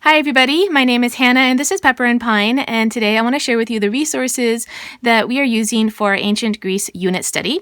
Hi everybody, my name is Hannah and this is Pepper and Pine, and today I want to share with you the resources that we are using for our Ancient Greece unit study.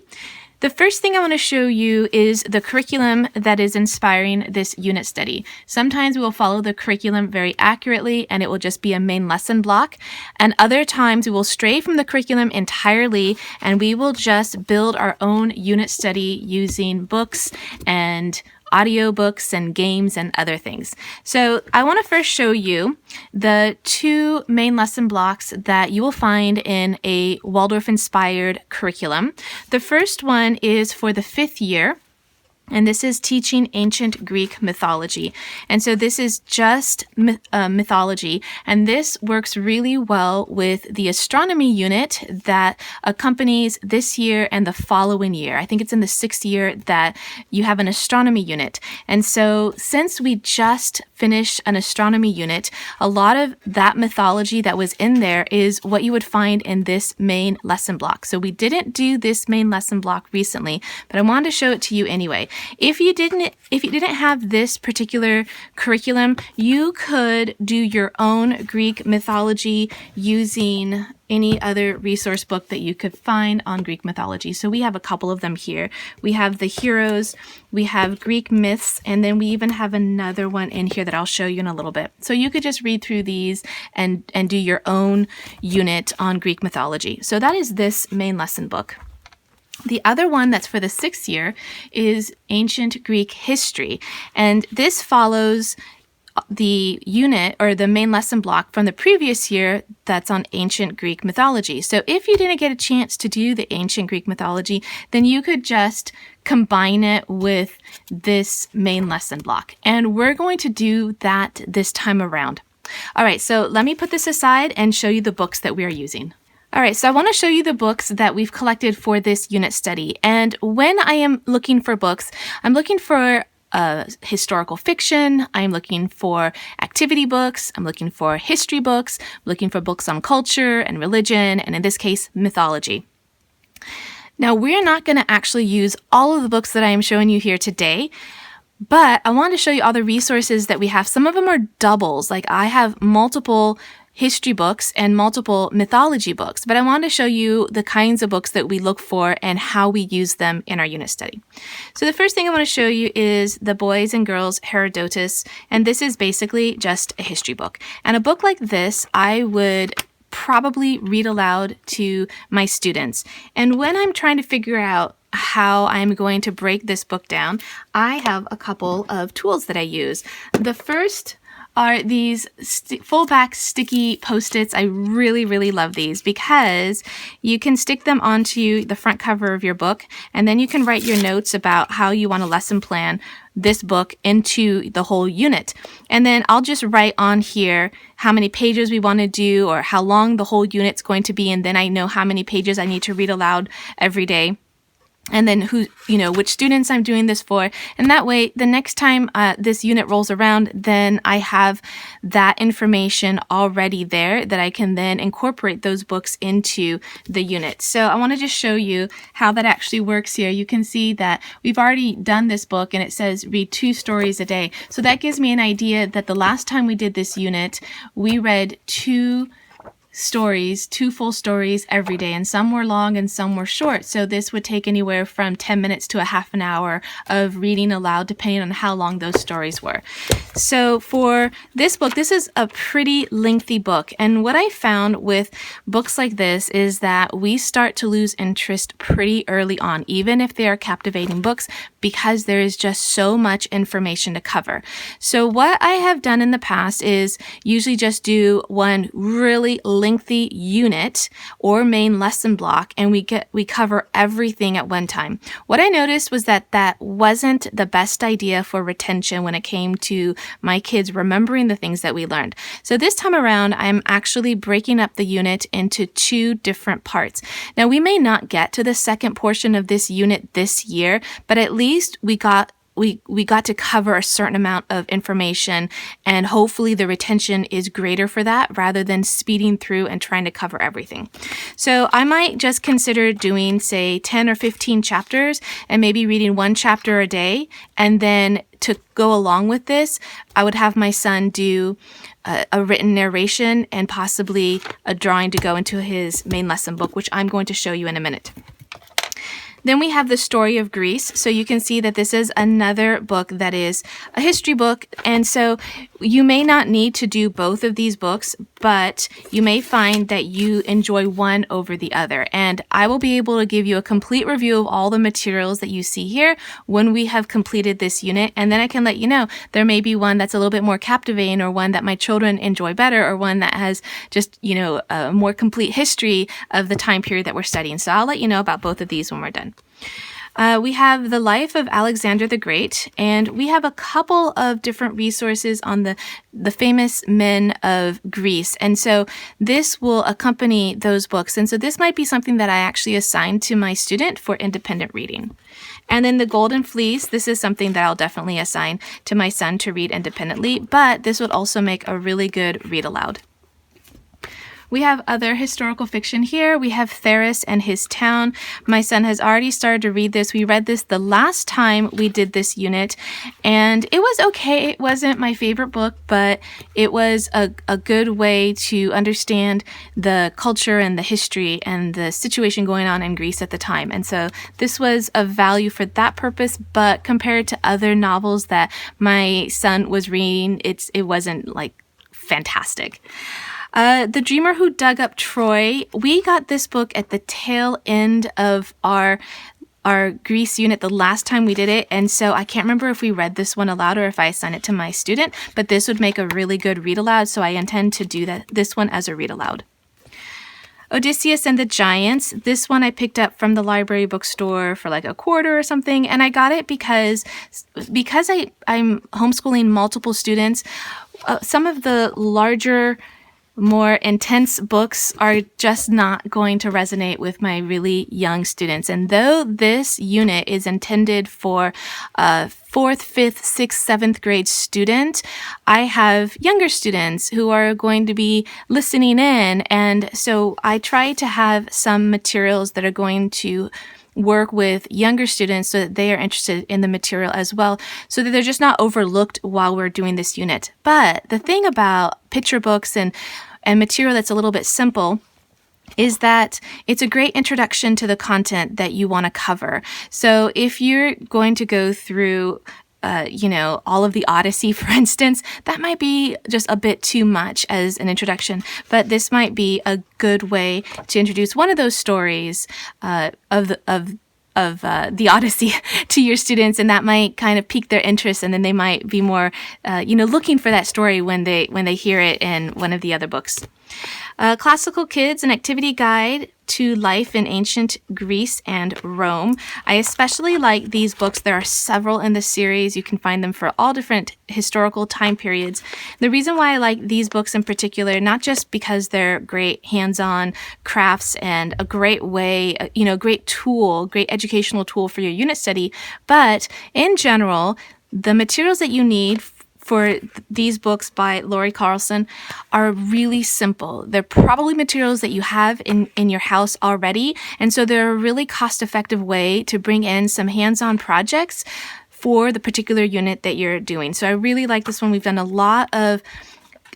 The first thing I want to show you is the curriculum that is inspiring this unit study. Sometimes we will follow the curriculum very accurately and it will just be a main lesson block, and other times we will stray from the curriculum entirely and we will just build our own unit study using books and audiobooks and games and other things. So I want to first show you the two main lesson blocks that you will find in a Waldorf-inspired curriculum. The first one is for the 5th year, and this is teaching ancient Greek mythology. And so this is just mythology, and this works really well with the astronomy unit that accompanies this year and the following year. I think it's in the 6th year that you have an astronomy unit. And so since we just finished an astronomy unit, a lot of that mythology that was in there is what you would find in this main lesson block. So we didn't do this main lesson block recently, but I wanted to show it to you anyway. If you didn't have this particular curriculum, you could do your own Greek mythology using any other resource book that you could find on Greek mythology. So we have a couple of them here. We have the heroes, we have Greek myths, and then we even have another one in here that I'll show you in a little bit. So you could just read through these and do your own unit on Greek mythology. So that is this main lesson book. The other one that's for the 6th year is Ancient Greek History, and this follows the unit or the main lesson block from the previous year that's on ancient Greek mythology. So if you didn't get a chance to do the ancient Greek mythology, then you could just combine it with this main lesson block. And we're going to do that this time around. All right, so let me put this aside and show you the books that we are using. All right, so I want to show you the books that we've collected for this unit study. And when I am looking for books, I'm looking for historical fiction, I'm looking for activity books, I'm looking for history books, I'm looking for books on culture and religion, and in this case, mythology. Now, we're not going to actually use all of the books that I am showing you here today, but I want to show you all the resources that we have. Some of them are doubles, like I have multiple history books and multiple mythology books, but I want to show you the kinds of books that we look for and how we use them in our unit study. So the first thing I want to show you is The Boys and Girls Herodotus, and this is basically just a history book. And a book like this, I would probably read aloud to my students. And when I'm trying to figure out how I'm going to break this book down, I have a couple of tools that I use. The first are these full back sticky Post-its. I really love these because you can stick them onto the front cover of your book, and then you can write your notes about how you want to lesson plan this book into the whole unit. And then I'll just write on here how many pages we want to do or how long the whole unit's going to be, and then I know how many pages I need to read aloud every day. And then which students I'm doing this for. And that way, the next time this unit rolls around, then I have that information already there that I can then incorporate those books into the unit. So I want to just show you how that actually works here. You can see that we've already done this book and it says read 2 stories a day. So that gives me an idea that the last time we did this unit, we read 2 full stories every day, and some were long and some were short. So this would take anywhere from 10 minutes to a half an hour of reading aloud, depending on how long those stories were. So for this book, this is a pretty lengthy book. And what I found with books like this is that we start to lose interest pretty early on, even if they are captivating books, because there is just so much information to cover. So what I have done in the past is usually just do one really lengthy unit or main lesson block, and we cover everything at one time. What I noticed was that wasn't the best idea for retention when it came to my kids remembering the things that we learned. So this time around, I'm actually breaking up the unit into 2 different parts. Now, we may not get to the second portion of this unit this year, but at least we got we got to cover a certain amount of information, and hopefully the retention is greater for that rather than speeding through and trying to cover everything. So I might just consider doing, say, 10 or 15 chapters and maybe reading one chapter a day. And then to go along with this, I would have my son do a written narration and possibly a drawing to go into his main lesson book, which I'm going to show you in a minute. Then we have the story of Greece. So you can see that this is another book that is a history book. And so you may not need to do both of these books, but you may find that you enjoy one over the other. And I will be able to give you a complete review of all the materials that you see here when we have completed this unit. And then I can let you know there may be one that's a little bit more captivating, or one that my children enjoy better, or one that has just, a more complete history of the time period that we're studying. So I'll let you know about both of these when we're done. We have the life of Alexander the Great, and we have a couple of different resources on the famous men of Greece. And so this will accompany those books. And so this might be something that I actually assign to my student for independent reading. And then the Golden Fleece, this is something that I'll definitely assign to my son to read independently, but this would also make a really good read aloud. We have other historical fiction here. We have Tharis and His Town. My son has already started to read this. We read this the last time we did this unit, and it was okay. It wasn't my favorite book, but it was a good way to understand the culture and the history and the situation going on in Greece at the time. And so this was of value for that purpose, but compared to other novels that my son was reading, it wasn't like fantastic. The Dreamer Who Dug Up Troy, we got this book at the tail end of our Greece unit the last time we did it, and so I can't remember if we read this one aloud or if I assigned it to my student, but this would make a really good read aloud, so I intend to do this one as a read aloud. Odysseus and the Giants, this one I picked up from the library bookstore for like a quarter or something, and I got it because I'm homeschooling multiple students. Some of the larger, more intense books are just not going to resonate with my really young students. And though this unit is intended for a 4th, 5th, 6th, 7th grade student, I have younger students who are going to be listening in. And so I try to have some materials that are going to work with younger students so that they are interested in the material as well, so that they're just not overlooked while we're doing this unit. But the thing about picture books and material that's a little bit simple is that it's a great introduction to the content that you want to cover. So if you're going to go through all of the Odyssey, for instance, that might be just a bit too much as an introduction, but this might be a good way to introduce one of those stories of the Odyssey to your students, and that might kind of pique their interest, and then they might be more, looking for that story when they hear it in one of the other books. Classical Kids, an activity guide to life in ancient Greece and Rome. I especially like these books. There are several in the series. You can find them for all different historical time periods. The reason why I like these books in particular, not just because they're great hands-on crafts and a great way, great tool, great educational tool for your unit study, but in general, the materials that you need for these books by Lori Carlson are really simple. They're probably materials that you have in your house already, and so they're a really cost-effective way to bring in some hands-on projects for the particular unit that you're doing. So I really like this one. We've done a lot of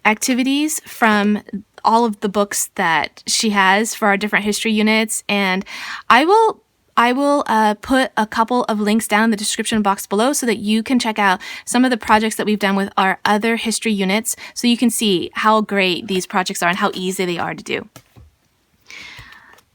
activities from all of the books that she has for our different history units, and I will put a couple of links down in the description box below so that you can check out some of the projects that we've done with our other history units, so you can see how great these projects are and how easy they are to do.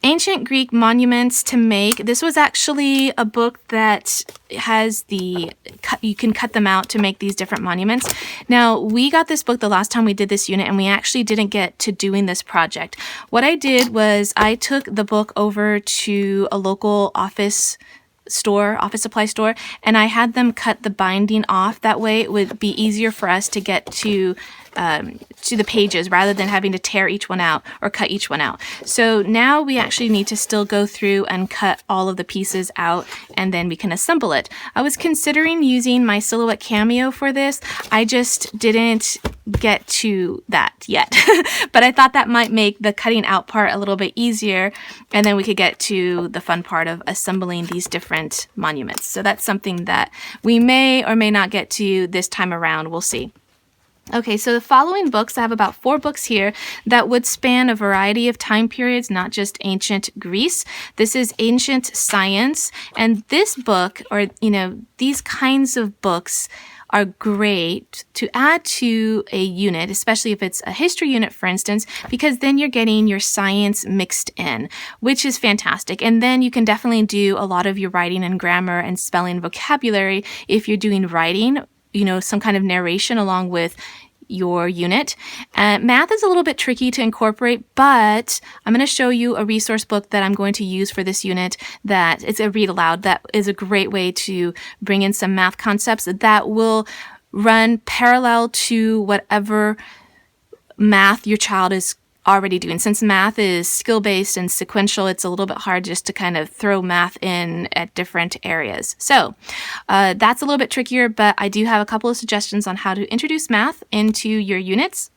Ancient Greek Monuments to Make. This was actually a book that has you can cut them out to make these different monuments. Now, we got this book the last time we did this unit, and we actually didn't get to doing this project. What I did was I took the book over to a local office supply store, and I had them cut the binding off. That way it would be easier for us to get to to the pages rather than having to tear each one out or cut each one out. So now we actually need to still go through and cut all of the pieces out, and then we can assemble it. I was considering using my Silhouette Cameo for this. I just didn't get to that yet, but I thought that might make the cutting out part a little bit easier, and then we could get to the fun part of assembling these different monuments. So that's something that we may or may not get to this time around. We'll see. Okay, so the following books, I have about 4 books here that would span a variety of time periods, not just ancient Greece. This is Ancient Science, and this book, or these kinds of books, are great to add to a unit, especially if it's a history unit, for instance, because then you're getting your science mixed in, which is fantastic. And then you can definitely do a lot of your writing and grammar and spelling vocabulary if you're doing writing, some kind of narration along with your unit. Math is a little bit tricky to incorporate, but I'm going to show you a resource book that I'm going to use for this unit that it's a read aloud that is a great way to bring in some math concepts that will run parallel to whatever math your child is already doing. Since math is skill-based and sequential, it's a little bit hard just to kind of throw math in at different areas. So that's a little bit trickier, but I do have a couple of suggestions on how to introduce math into your units.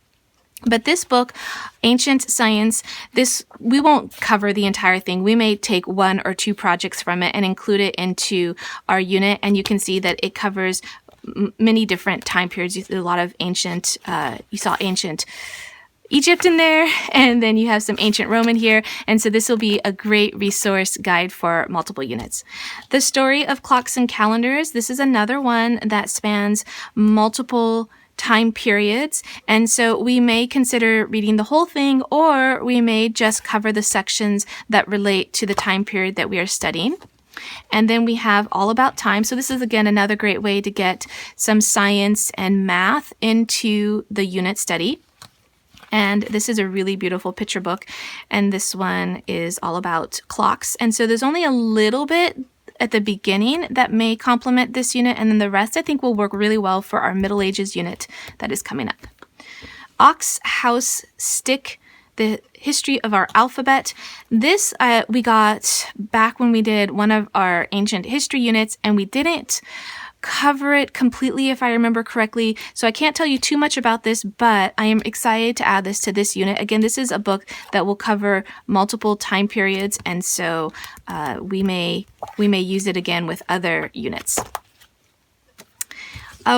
But this book, Ancient Science, we won't cover the entire thing. We may take 1 or 2 projects from it and include it into our unit, and you can see that it covers many different time periods. A lot of ancient, you saw ancient Egypt in there, and then you have some ancient Roman here, and so this will be a great resource guide for multiple units. The Story of Clocks and Calendars, this is another one that spans multiple time periods, and so we may consider reading the whole thing, or we may just cover the sections that relate to the time period that we are studying. And then we have All About Time. So this is, again, another great way to get some science and math into the unit study. And this is a really beautiful picture book, and this one is all about clocks. And so there's only a little bit at the beginning that may complement this unit, and then the rest I think will work really well for our Middle Ages unit that is coming up. Ox, House, Stick, the History of Our Alphabet. This we got back when we did one of our ancient history units, and we didn't cover it completely if I remember correctly, so I can't tell you too much about this, but I am excited to add this to this unit. Again, this is a book that will cover multiple time periods, and so we may use it again with other units.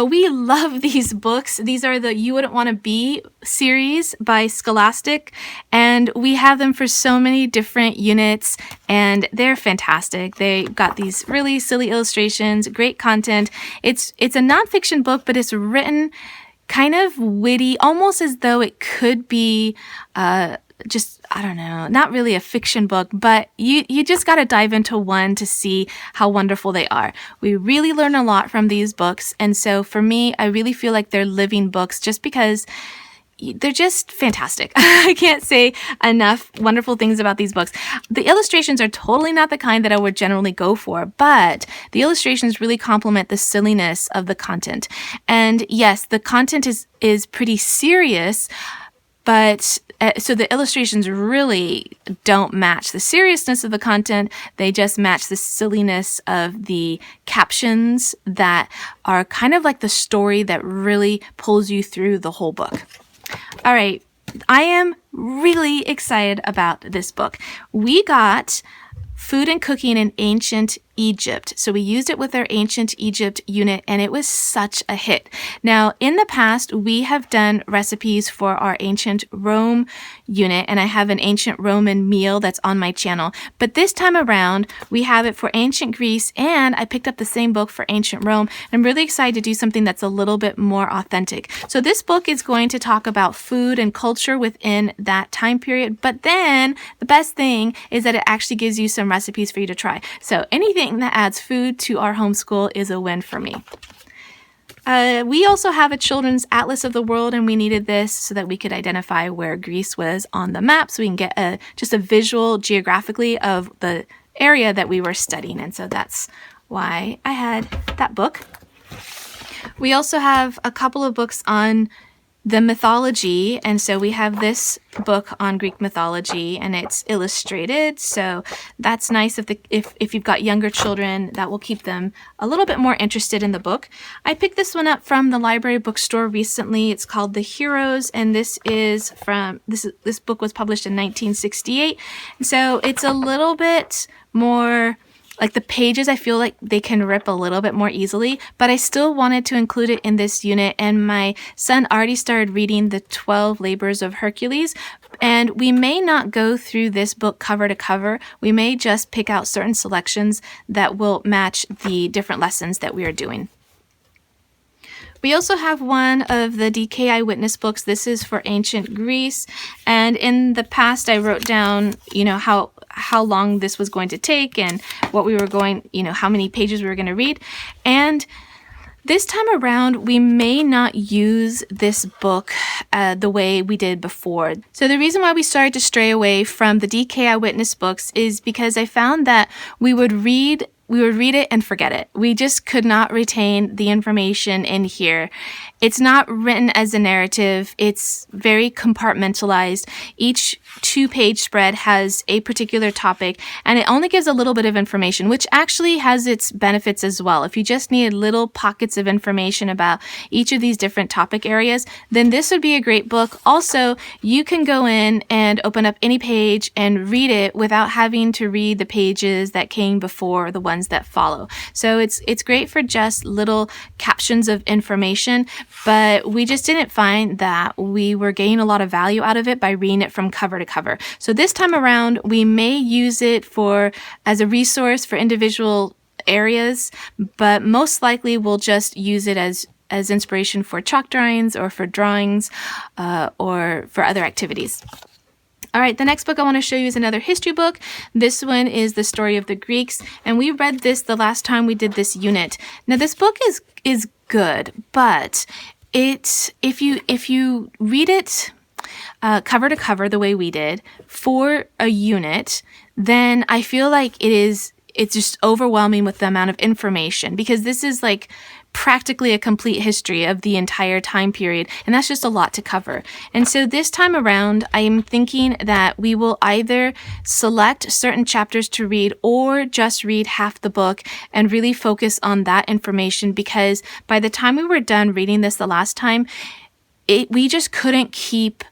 We love these books. These are the You Wouldn't Want to Be series by Scholastic, and we have them for so many different units, and they're fantastic. They got these really silly illustrations, great content. It's a nonfiction book, but it's written kind of witty, almost as though it could be just, I don't know, not really a fiction book, but you just got to dive into one to see how wonderful they are. We really learn a lot from these books, and so for me, I really feel like they're living books just because they're just fantastic. I can't say enough wonderful things about these books. The illustrations are totally not the kind that I would generally go for, but the illustrations really complement the silliness of the content. And yes, the content is pretty serious, but so the illustrations really don't match the seriousness of the content. They just match the silliness of the captions that are kind of like the story that really pulls you through the whole book. All right, I am really excited about this book. We got Food and Cooking in Ancient Egypt. So we used it with our Ancient Egypt unit, and it was such a hit. Now, in the past, we have done recipes for our Ancient Rome unit, and I have an Ancient Roman meal that's on my channel. But this time around, we have it for Ancient Greece, and I picked up the same book for Ancient Rome. I'm really excited to do something that's a little bit more authentic. So this book is going to talk about food and culture within that time period, but then the best thing is that it actually gives you some recipes for you to try. So anything that adds food to our homeschool is a win for me. We also have a children's atlas of the world, and we needed this so that we could identify where Greece was on the map, so we can get just a visual geographically of the area that we were studying, and so that's why I had that book. We also have a couple of books on the mythology, and so we have this book on Greek mythology, and it's illustrated, so that's nice if you've got younger children. That will keep them a little bit more interested in the book. I picked this one up from the library bookstore recently. It's called The Heroes, and this book was published in 1968, so it's a little bit more like the pages, I feel like they can rip a little bit more easily, but I still wanted to include it in this unit, and my son already started reading the 12 Labors of Hercules, and we may not go through this book cover to cover. We may just pick out certain selections that will match the different lessons that we are doing. We also have one of the DK Eyewitness books. This is for ancient Greece, and in the past I wrote down, how long this was going to take and what we were going, how many pages we were going to read. And this time around, we may not use this book the way we did before. So the reason why we started to stray away from the DK Eyewitness books is because I found that we would read it and forget it. We just could not retain the information in here. It's not written as a narrative. It's very compartmentalized. Each 2-page spread has a particular topic, and it only gives a little bit of information, which actually has its benefits as well. If you just need little pockets of information about each of these different topic areas, then this would be a great book. Also, you can go in and open up any page and read it without having to read the pages that came before the ones that follow. So it's great for just little captions of information, but we just didn't find that we were getting a lot of value out of it by reading it from cover to cover. So this time around, we may use it as a resource for individual areas, but most likely we'll just use it as inspiration for chalk drawings or for drawings or for other activities. All right, the next book I want to show you is another history book. This one is The Story of the Greeks, and we read this the last time we did this unit. Now, this book is good, but if you read it cover to cover the way we did for a unit, then I feel like it's just overwhelming with the amount of information, because this is like practically a complete history of the entire time period, and that's just a lot to cover. And so this time around, I am thinking that we will either select certain chapters to read or just read half the book and really focus on that information, because by the time we were done reading this the last time, we just couldn't keep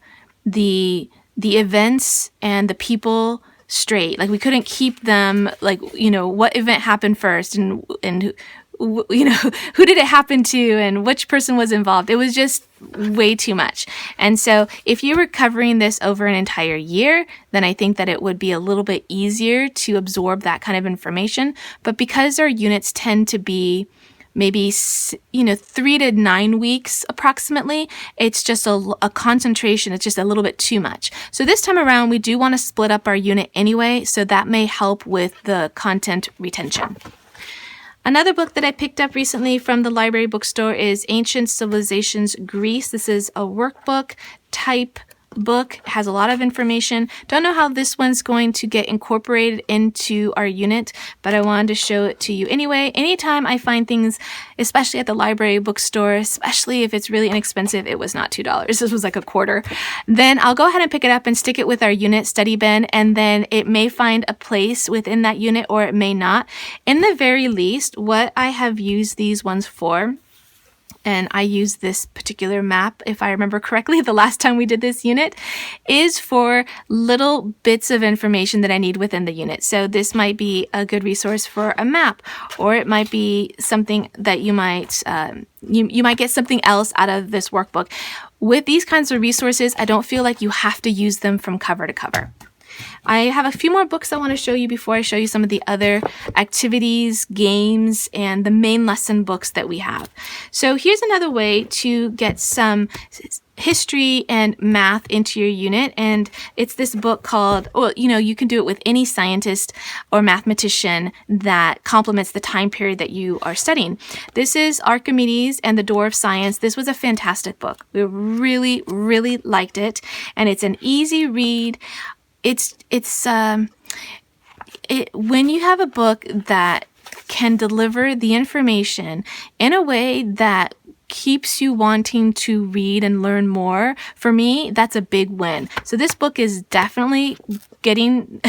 the events and the people straight. Like, we couldn't keep them, like, what event happened first and who did it happen to and which person was involved. It was just way too much. And so if you were covering this over an entire year, then I think that it would be a little bit easier to absorb that kind of information. But because our units tend to be maybe 3 to 9 weeks approximately, it's just a concentration. It's just a little bit too much. So this time around, we do want to split up our unit anyway, so that may help with the content retention. Another book that I picked up recently from the library bookstore is Ancient Civilizations Greece. This is a workbook type book. It has a lot of information. Don't know how this one's going to get incorporated into our unit, but I wanted to show it to you anyway. Anytime I find things, especially at the library bookstore, especially if it's really inexpensive, it was not $2, this was like $1.25, then I'll go ahead and pick it up and stick it with our unit study bin, and then it may find a place within that unit or it may not. In the very least, what I have used these ones for, and I use this particular map, if I remember correctly, the last time we did this unit, is for little bits of information that I need within the unit. So this might be a good resource for a map, or it might be something that you might get something else out of this workbook. With these kinds of resources, I don't feel like you have to use them from cover to cover. I have a few more books I want to show you before I show you some of the other activities, games, and the main lesson books that we have. So here's another way to get some history and math into your unit, and it's this book called, you can do it with any scientist or mathematician that complements the time period that you are studying. This is Archimedes and the Door of Science. This was a fantastic book. We really, really liked it, and it's an easy read. When you have a book that can deliver the information in a way that keeps you wanting to read and learn more, for me, that's a big win. So this book is definitely getting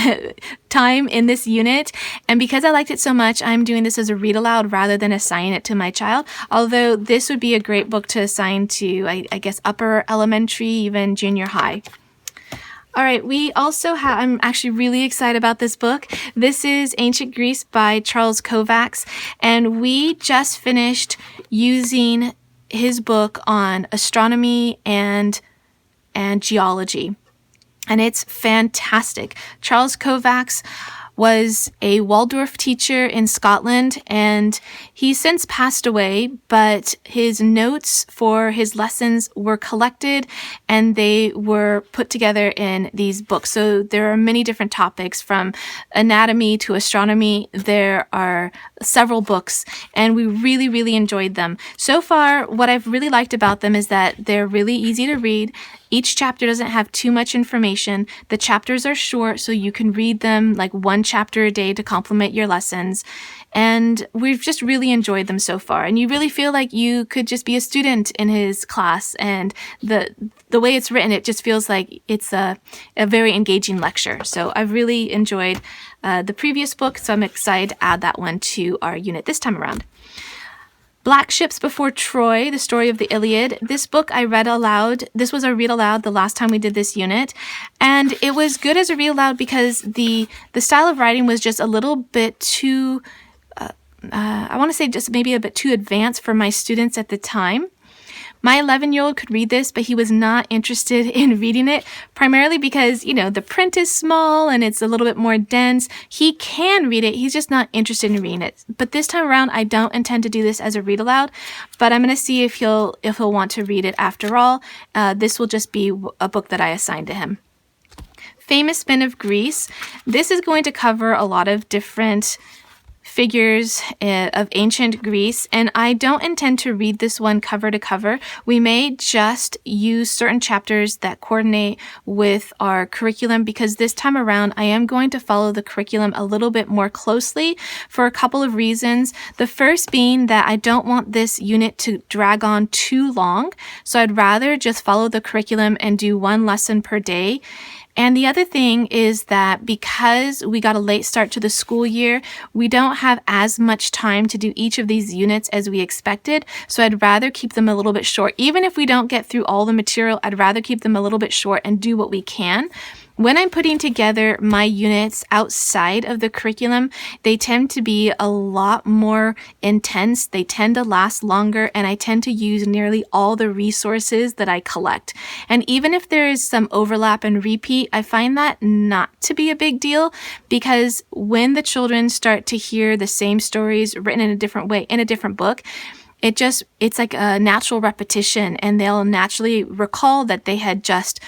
time in this unit. And because I liked it so much, I'm doing this as a read aloud rather than assign it to my child. Although this would be a great book to assign to, I guess, upper elementary, even junior high. All right, we also have, I'm actually really excited about this book. This is Ancient Greece by Charles Kovacs, and we just finished using his book on astronomy and geology. And it's fantastic. Charles Kovacs was a Waldorf teacher in Scotland, and he's since passed away, but his notes for his lessons were collected and they were put together in these books. So there are many different topics from anatomy to astronomy. There are several books, and we really, really enjoyed them. So far, what I've really liked about them is that they're really easy to read. Each chapter doesn't have too much information. The chapters are short, so you can read them like one chapter a day to complement your lessons. And we've just really enjoyed them so far. And you really feel like you could just be a student in his class. And the way it's written, it just feels like it's a very engaging lecture. So I've really enjoyed the previous book, so I'm excited to add that one to our unit this time around. Black Ships Before Troy, The Story of the Iliad. This book I read aloud. This was a read aloud the last time we did this unit. And it was good as a read aloud because the style of writing was just a little bit too, I want to say just maybe a bit too advanced for my students at the time. My 11-year-old could read this, but he was not interested in reading it, primarily because, the print is small and it's a little bit more dense. He can read it, he's just not interested in reading it. But this time around, I don't intend to do this as a read aloud, but I'm going to see if he'll want to read it after all. This will just be a book that I assigned to him. Famous Men of Greece. This is going to cover a lot of different figures of ancient Greece, and I don't intend to read this one cover to cover. We may just use certain chapters that coordinate with our curriculum, because this time around I am going to follow the curriculum a little bit more closely for a couple of reasons. The first being that I don't want this unit to drag on too long, so I'd rather just follow the curriculum and do one lesson per day. And the other thing is that because we got a late start to the school year, we don't have as much time to do each of these units as we expected. So I'd rather keep them a little bit short. Even if we don't get through all the material, I'd rather keep them a little bit short and do what we can. When I'm putting together my units outside of the curriculum, they tend to be a lot more intense, they tend to last longer, and I tend to use nearly all the resources that I collect. And even if there is some overlap and repeat, I find that not to be a big deal, because when the children start to hear the same stories written in a different way in a different book, it's like a natural repetition, and they'll naturally recall that they had just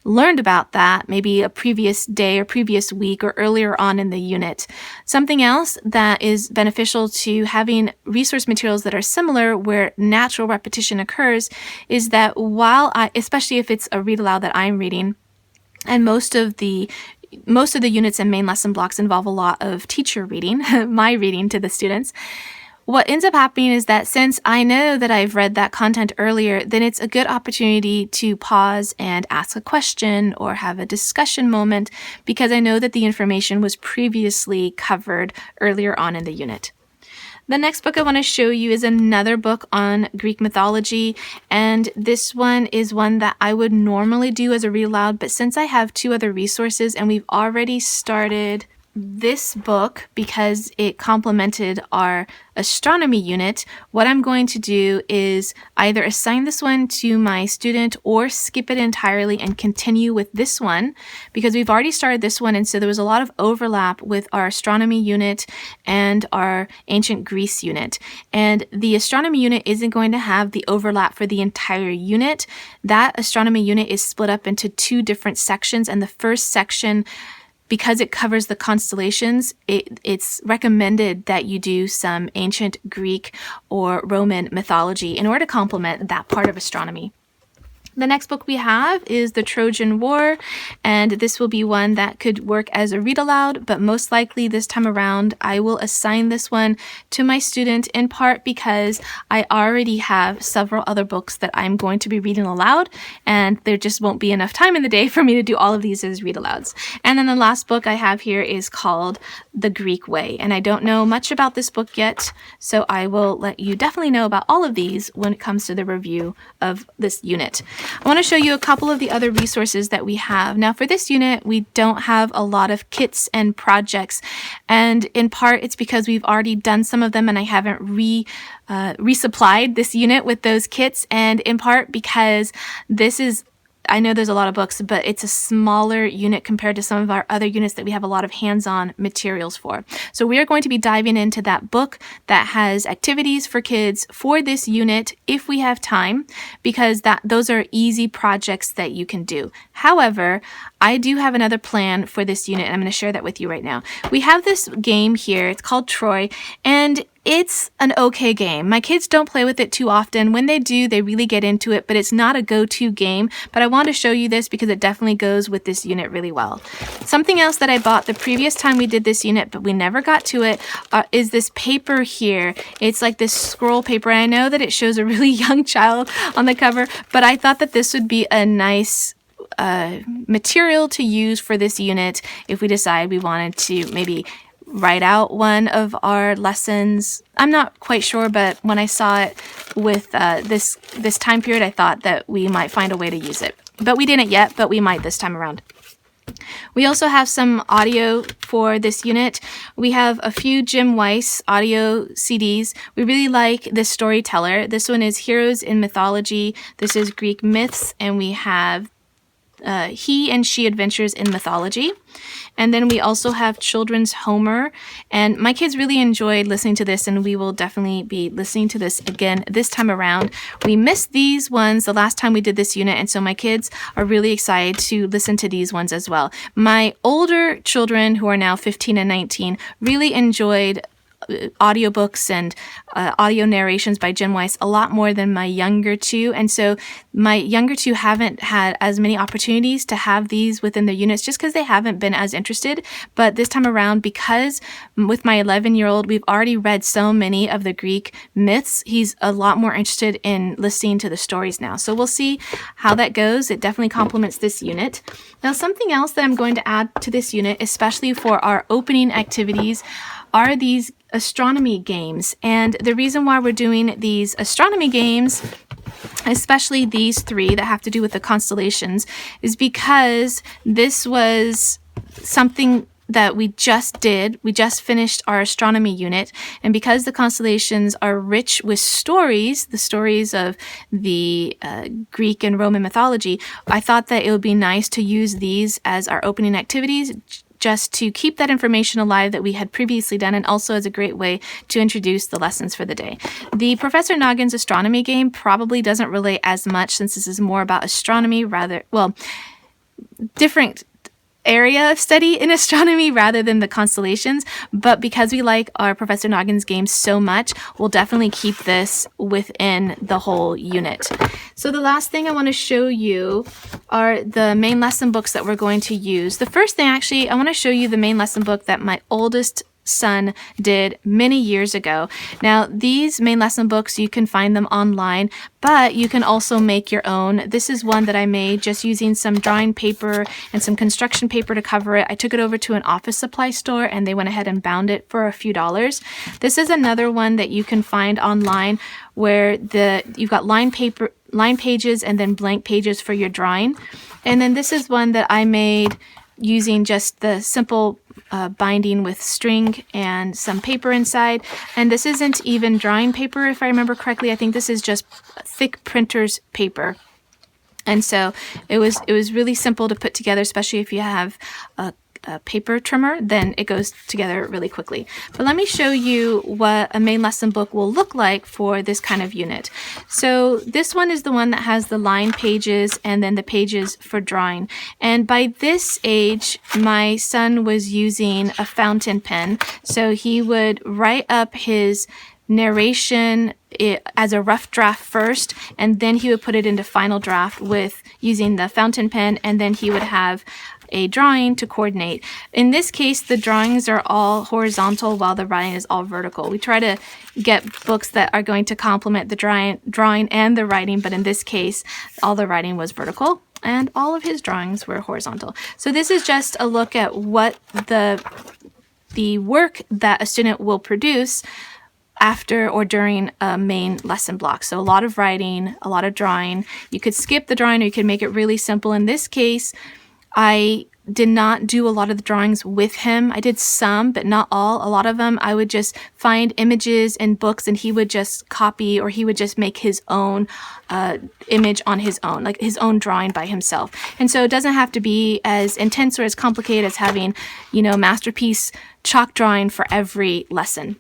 learned about that maybe a previous day or previous week or earlier on in the unit. Something else that is beneficial to having resource materials that are similar where natural repetition occurs is that especially if it's a read aloud that I'm reading, and most of the units and main lesson blocks involve a lot of teacher reading, my reading to the students. What ends up happening is that since I know that I've read that content earlier, then it's a good opportunity to pause and ask a question or have a discussion moment, because I know that the information was previously covered earlier on in the unit. The next book I want to show you is another book on Greek mythology, and this one is one that I would normally do as a read aloud, but since I have two other resources and we've already started this book because it complemented our astronomy unit, what I'm going to do is either assign this one to my student or skip it entirely and continue with this one, because we've already started this one, and so there was a lot of overlap with our astronomy unit and our ancient Greece unit. And the astronomy unit isn't going to have the overlap for the entire unit. That astronomy unit is split up into two different sections, and the first section, because it covers the constellations, it's recommended that you do some ancient Greek or Roman mythology in order to complement that part of astronomy. The next book we have is The Trojan War, and this will be one that could work as a read aloud, but most likely this time around I will assign this one to my student, in part because I already have several other books that I'm going to be reading aloud, and there just won't be enough time in the day for me to do all of these as read alouds. And then the last book I have here is called The Greek Way, and I don't know much about this book yet, so I will let you definitely know about all of these when it comes to the review of this unit. I want to show you a couple of the other resources that we have. Now for this unit, we don't have a lot of kits and projects, and in part it's because we've already done some of them and I haven't resupplied this unit with those kits, and in part because I know there's a lot of books, but it's a smaller unit compared to some of our other units that we have a lot of hands-on materials for. So we are going to be diving into that book that has activities for kids for this unit if we have time, because those are easy projects that you can do. However, I do have another plan for this unit, and I'm going to share that with you right now. We have this game here. It's called Troy, and it's an okay game. My kids don't play with it too often. When they do, they really get into it, but it's not a go-to game. But I want to show you this because it definitely goes with this unit really well. Something else that I bought the previous time we did this unit, but we never got to it, is this paper here. It's like this scroll paper, and I know that it shows a really young child on the cover, but I thought that this would be a nice material to use for this unit if we decide we wanted to maybe write out one of our lessons. I'm not quite sure, but when I saw it with this time period, I thought that we might find a way to use it. But we didn't yet, but we might this time around. We also have some audio for this unit. We have a few Jim Weiss audio CDs. We really like this storyteller. This one is Heroes in Mythology. This is Greek Myths, and we have He and She Adventures in Mythology. And then we also have Children's Homer, and my kids really enjoyed listening to this, and we will definitely be listening to this again this time around. We missed these ones the last time we did this unit, and so my kids are really excited to listen to these ones as well. My older children, who are now 15 and 19, really enjoyed audiobooks and audio narrations by Jim Weiss a lot more than my younger two, and so my younger two haven't had as many opportunities to have these within their units just because they haven't been as interested. But this time around, because with my 11-year-old we've already read so many of the Greek myths, he's a lot more interested in listening to the stories now. So we'll see how that goes. It definitely complements this unit. Now, something else that I'm going to add to this unit, especially for our opening activities, are these astronomy games. And the reason why we're doing these astronomy games, especially these three that have to do with the constellations, is because this was something that we just did. We just finished our astronomy unit, and because the constellations are rich with stories, the stories of the Greek and Roman mythology, I thought that it would be nice to use these as our opening activities, just to keep that information alive that we had previously done, and also as a great way to introduce the lessons for the day. The Professor Noggins astronomy game probably doesn't relate as much, since this is more about astronomy, different area of study in astronomy rather than the constellations, but because we like our Professor Noggins games so much, we'll definitely keep this within the whole unit. So the last thing I want to show you are the main lesson books that we're going to use. The first thing, actually, I want to show you the main lesson book that my oldest son did many years ago. Now, these main lesson books, you can find them online, but you can also make your own. This is one that I made just using some drawing paper and some construction paper to cover it. I took it over to an office supply store, and they went ahead and bound it for a few dollars. This is another one that you can find online where you've got line pages and then blank pages for your drawing. And then this is one that I made using just the simple binding with string and some paper inside. And this isn't even drawing paper, if I remember correctly. I think this is just thick printer's paper. And so it was really simple to put together, especially if you have a paper trimmer, then it goes together really quickly. But let me show you what a main lesson book will look like for this kind of unit. So this one is the one that has the line pages and then the pages for drawing. And by this age, my son was using a fountain pen. So he would write up his narration it as a rough draft first, and then he would put it into final draft with using the fountain pen, and then he would have a drawing to coordinate. In this case, the drawings are all horizontal while the writing is all vertical. We try to get books that are going to complement the drawing and the writing, but in this case, all the writing was vertical and all of his drawings were horizontal. So this is just a look at what the work that a student will produce after or during a main lesson block. So a lot of writing, a lot of drawing. You could skip the drawing or you could make it really simple. In this case, I did not do a lot of the drawings with him. I did some, but not all. A lot of them, I would just find images in books and he would just copy, or he would just make his own image on his own, like his own drawing by himself. And so it doesn't have to be as intense or as complicated as having, masterpiece chalk drawing for every lesson.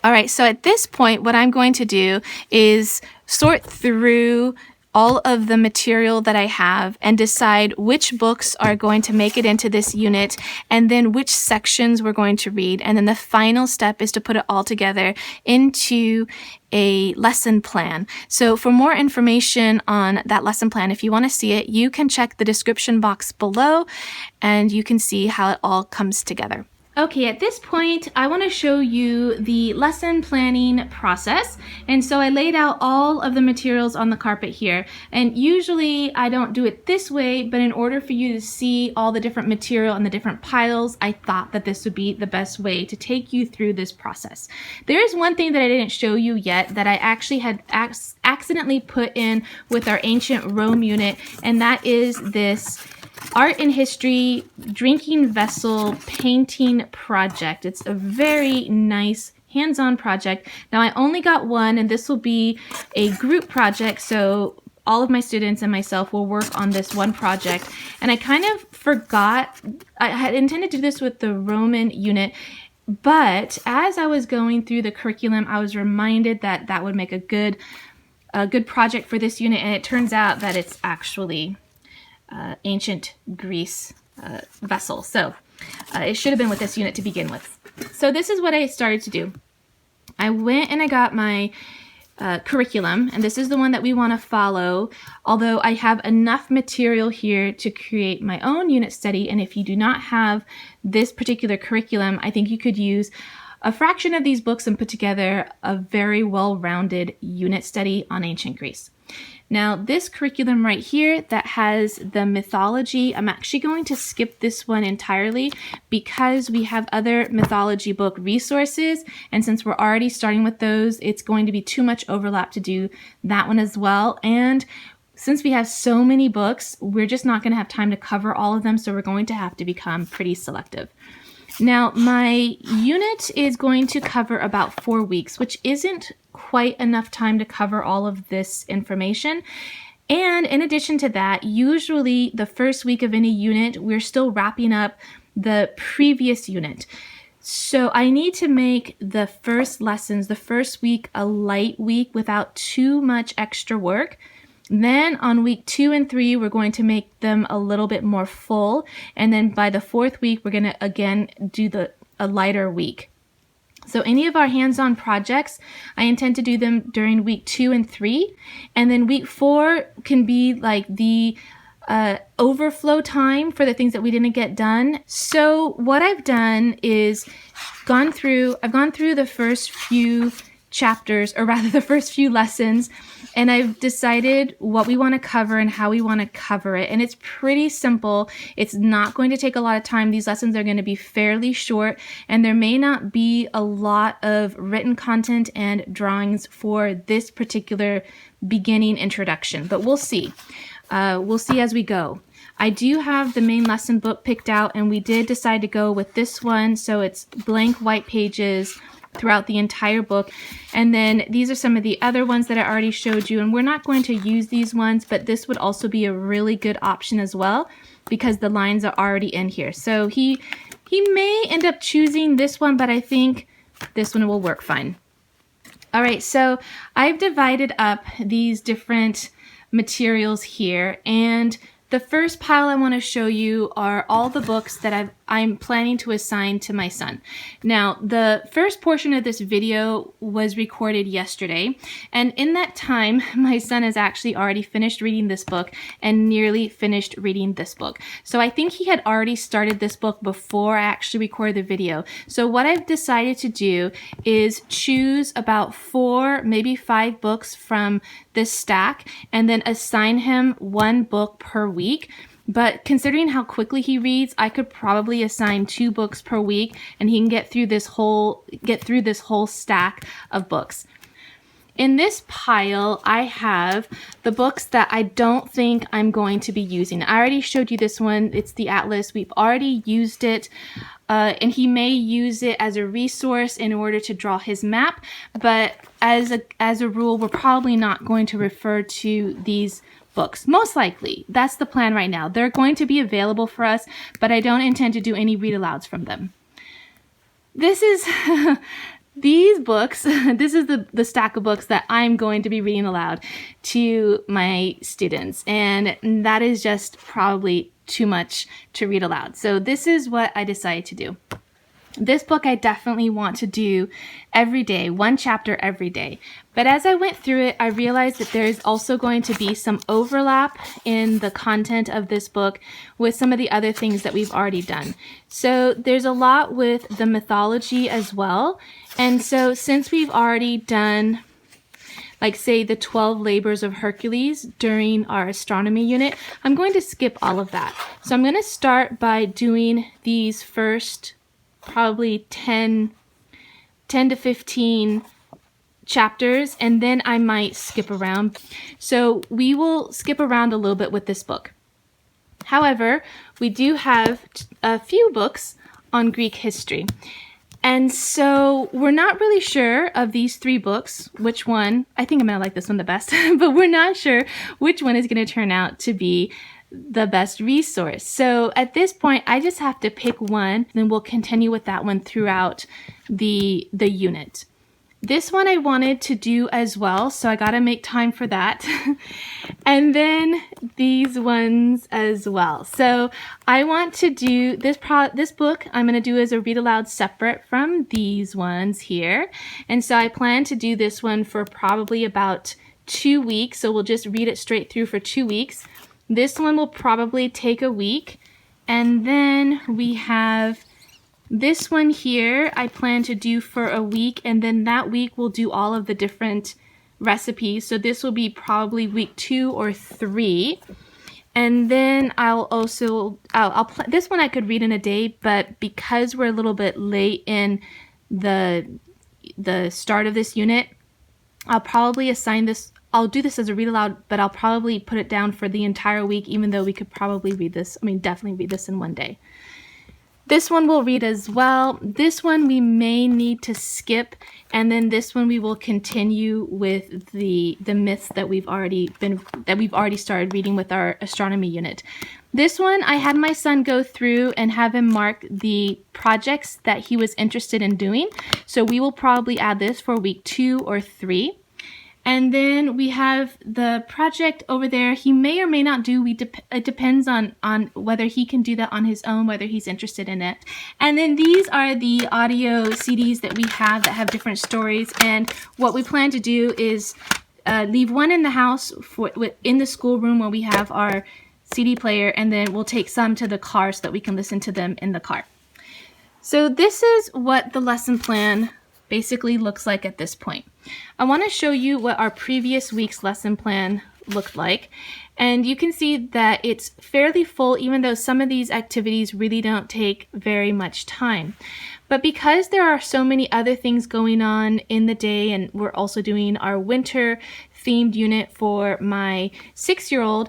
All right, so at this point, what I'm going to do is sort through all of the material that I have and decide which books are going to make it into this unit, and then which sections we're going to read. And then the final step is to put it all together into a lesson plan. So for more information on that lesson plan, if you want to see it, you can check the description box below and you can see how it all comes together. Okay, at this point, I want to show you the lesson planning process. And so I laid out all of the materials on the carpet here. And usually I don't do it this way, but in order for you to see all the different material and the different piles, I thought that this would be the best way to take you through this process. There is one thing that I didn't show you yet that I actually had accidentally put in with our ancient Rome unit, and that is this Art and History drinking vessel painting project. It's a very nice hands-on project. Now I only got one, and this will be a group project, so all of my students and myself will work on this one project. And I kind of forgot, I had intended to do this with the Roman unit, but as I was going through the curriculum, I was reminded that that would make a good project for this unit, and it turns out that it's actually ancient Greece vessel. So it should have been with this unit to begin with. So this is what I started to do. I went and I got my curriculum, and this is the one that we want to follow, although I have enough material here to create my own unit study. And if you do not have this particular curriculum, I think you could use a fraction of these books and put together a very well-rounded unit study on ancient Greece. Now, this curriculum right here that has the mythology, I'm actually going to skip this one entirely because we have other mythology book resources. And since we're already starting with those, it's going to be too much overlap to do that one as well. And since we have so many books, we're just not going to have time to cover all of them. So we're going to have to become pretty selective. Now, my unit is going to cover about 4 weeks, which isn't quite enough time to cover all of this information. And in addition to that, usually the first week of any unit, we're still wrapping up the previous unit. So I need to make the first lessons, the first week, a light week without too much extra work. Then on week 2 and 3, we're going to make them a little bit more full. And then by the 4th week, we're going to again do a lighter week. So any of our hands-on projects, I intend to do them during week 2 and 3. And then week 4 can be like the overflow time for the things that we didn't get done. So what I've done is I've gone through the first few chapters, or rather the first few lessons, and I've decided what we want to cover and how we want to cover it. And it's pretty simple. It's not going to take a lot of time. These lessons are going to be fairly short, and there may not be a lot of written content and drawings for this particular beginning introduction, but we'll see. We'll see as we go. I do have the main lesson book picked out, and we did decide to go with this one, so it's blank white pages throughout the entire book. And then these are some of the other ones that I already showed you, and we're not going to use these ones, but this would also be a really good option as well because the lines are already in here. So he may end up choosing this one, but I think this one will work fine. All right, so I've divided up these different materials here, and the first pile I want to show you are all the books that I'm planning to assign to my son. Now, the first portion of this video was recorded yesterday, and in that time, my son has actually already finished reading this book and nearly finished reading this book. So I think he had already started this book before I actually recorded the video. So what I've decided to do is choose about 4, maybe 5 books from this stack and then assign him 1 book per week. But considering how quickly he reads, I could probably assign 2 books per week and he can get through this whole stack of books. In this pile, I have the books that I don't think I'm going to be using. I already showed you this one. It's the atlas. We've already used it. And he may use it as a resource in order to draw his map. But as a rule, we're probably not going to refer to these books. Most likely. That's the plan right now. They're going to be available for us, but I don't intend to do any read alouds from them. This is... These books, this is the stack of books that I'm going to be reading aloud to my students, and that is just probably too much to read aloud. So this is what I decided to do. This book I definitely want to do every day, 1 chapter every day. But as I went through it, I realized that there is also going to be some overlap in the content of this book with some of the other things that we've already done. So there's a lot with the mythology as well. And so since we've already done, like say, the 12 labors of Hercules during our astronomy unit, I'm going to skip all of that. So I'm going to start by doing these first probably 10 to 15 chapters, and then I might skip around. So we will skip around a little bit with this book. However, we do have a few books on Greek history. And so we're not really sure of these 3 books, which one, I think I'm going to like this one the best, but we're not sure which one is going to turn out to be the best resource. So at this point, I just have to pick one, then we'll continue with that one throughout the unit. This one I wanted to do as well, so I got to make time for that. And then these ones as well. So I want to do this book I'm going to do as a read aloud separate from these ones here. And so I plan to do this one for probably about 2 weeks. So we'll just read it straight through for 2 weeks. This one will probably take a week. And then we have this one here I plan to do for a week, and then that week we'll do all of the different recipes. So this will be probably week 2 or 3. And then this one I could read in a day, but because we're a little bit late in the start of this unit, I'll probably assign this. I'll do this as a read aloud, but I'll probably put it down for the entire week, even though we could probably read this. I mean, definitely read this in one day. This one we'll read as well. This one we may need to skip, and then this one we will continue with the myths that we've already started reading with our astronomy unit. This one I had my son go through and have him mark the projects that he was interested in doing. So we will probably add this for week 2 or 3. And then we have the project over there. He may or may not do. It depends on whether he can do that on his own, whether he's interested in it. And then these are the audio CDs that we have that have different stories. And what we plan to do is leave one in the house in the schoolroom where we have our CD player, and then we'll take some to the car so that we can listen to them in the car. So this is what the lesson plan basically looks like at this point. I want to show you what our previous week's lesson plan looked like. And you can see that it's fairly full, even though some of these activities really don't take very much time. But because there are so many other things going on in the day, and we're also doing our winter themed unit for my 6-year-old,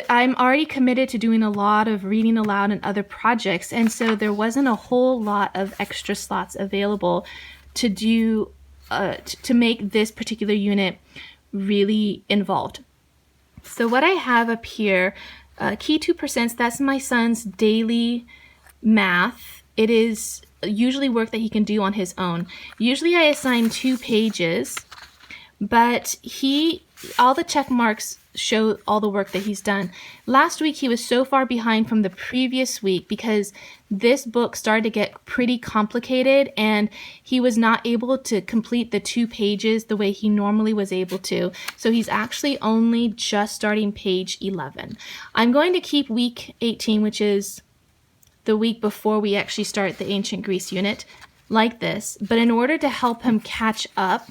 I'm already committed to doing a lot of reading aloud and other projects. And so there wasn't a whole lot of extra slots available to do to make this particular unit really involved. So what I have up here, key 2%, that's my son's daily math. It is usually work that he can do on his own. Usually I assign 2 pages, but all the check marks show all the work that he's done. Last week he was so far behind from the previous week because this book started to get pretty complicated and he was not able to complete the 2 pages the way he normally was able to. So he's actually only just starting page 11. I'm going to keep week 18, which is the week before we actually start the Ancient Greece unit, like this. But in order to help him catch up,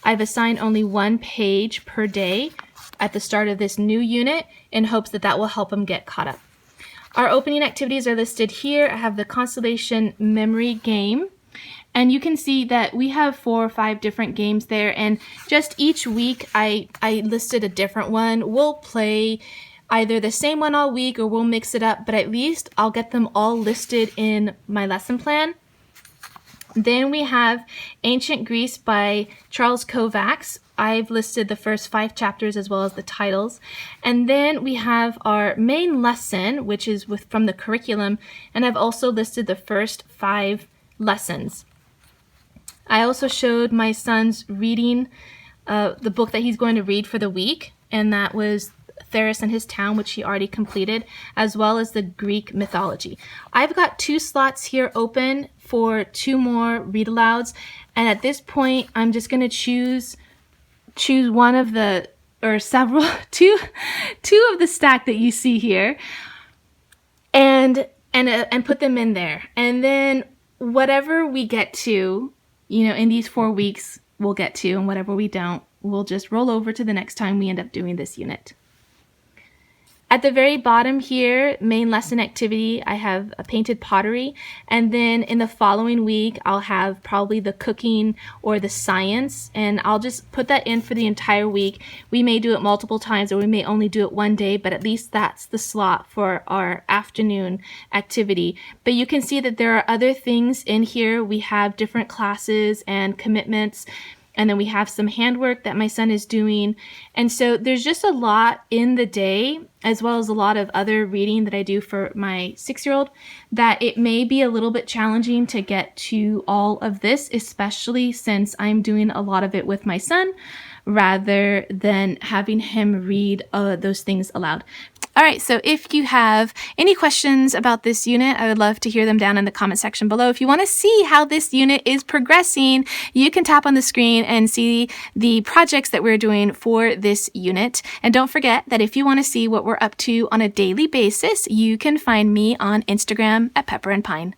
I've assigned only 1 page per day at the start of this new unit in hopes that that will help him get caught up. Our opening activities are listed here. I have the Constellation Memory game, and you can see that we have 4 or 5 different games there, and just each week I listed a different one. We'll play either the same one all week or we'll mix it up, but at least I'll get them all listed in my lesson plan. Then we have Ancient Greece by Charles Kovacs. I've listed the first 5 chapters as well as the titles. And then we have our main lesson, which is from the curriculum, and I've also listed the first 5 lessons. I also showed my son's reading the book that he's going to read for the week, and that was Theris and His Town, which he already completed, as well as the Greek mythology. I've got 2 slots here open for 2 more read alouds, and at this point I'm just going to choose one of the, or several, two of the stack that you see here, and put them in there, and then whatever we get to, in these 4 weeks we'll get to, and whatever we don't, we'll just roll over to the next time we end up doing this unit. At the very bottom here, main lesson activity, I have a painted pottery, and then in the following week I'll have probably the cooking or the science, and I'll just put that in for the entire week. We may do it multiple times or we may only do it one day, but at least that's the slot for our afternoon activity. But you can see that there are other things in here. We have different classes and commitments, and then we have some handwork that my son is doing. And so there's just a lot in the day, as well as a lot of other reading that I do for my 6-year-old, that it may be a little bit challenging to get to all of this, especially since I'm doing a lot of it with my son rather than having him read those things aloud. All right, so if you have any questions about this unit, I would love to hear them down in the comment section below. If you want to see how this unit is progressing, you can tap on the screen and see the projects that we're doing for this unit. And don't forget that if you want to see what we're up to on a daily basis, you can find me on Instagram at Pepper and Pine.